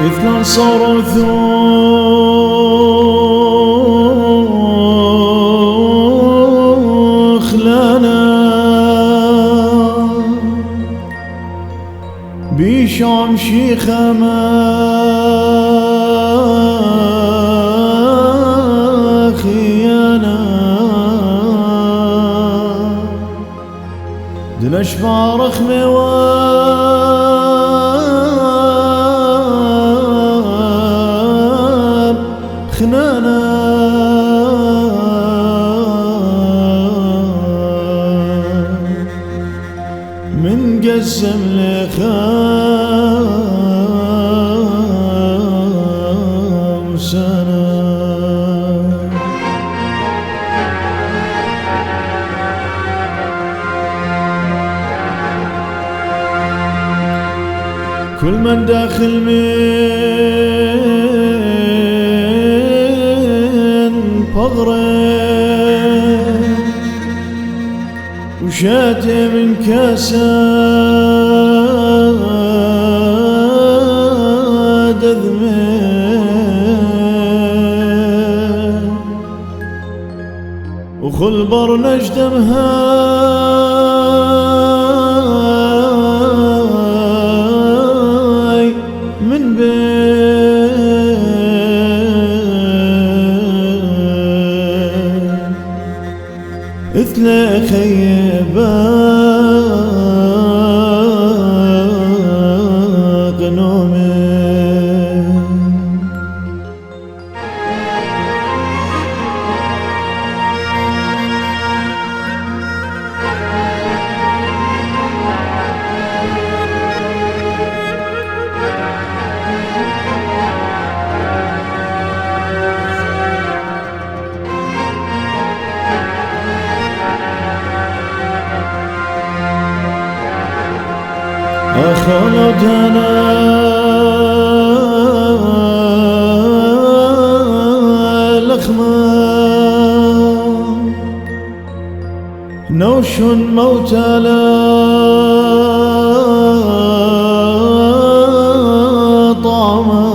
إثنان صاروا ثوخ لنا بشام شيخة ما خيانا دلش فارخ مواب خنانا من قسم لخمسنا كل من داخل من فغره وشاتي من كاسات ذمه وخلبر نجدمها من بين اثنى خيبات نومي خلدنا لخما نوش موتى لا طعما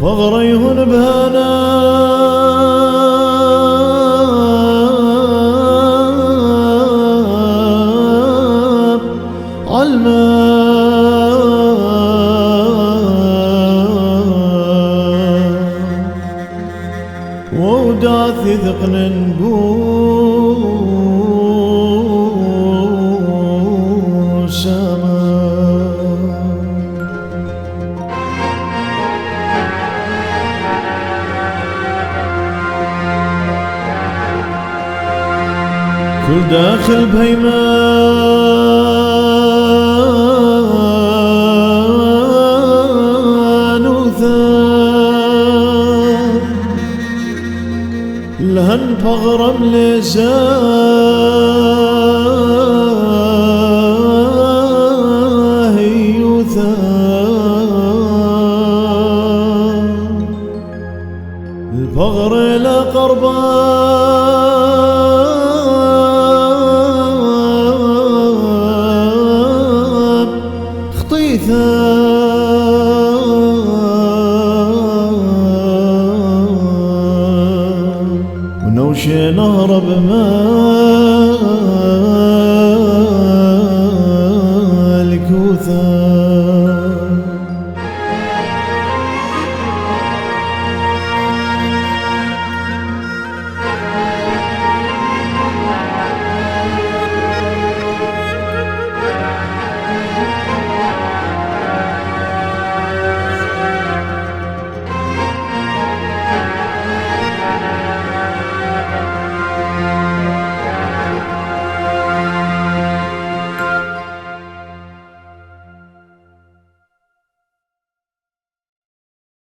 فغريهن بهنا ووداث ثقن بوسما كل داخل بهيمان وثان لهن فغرم لزاهي وثان الفغر لا قربان خطيثا ونوشي نهرب ما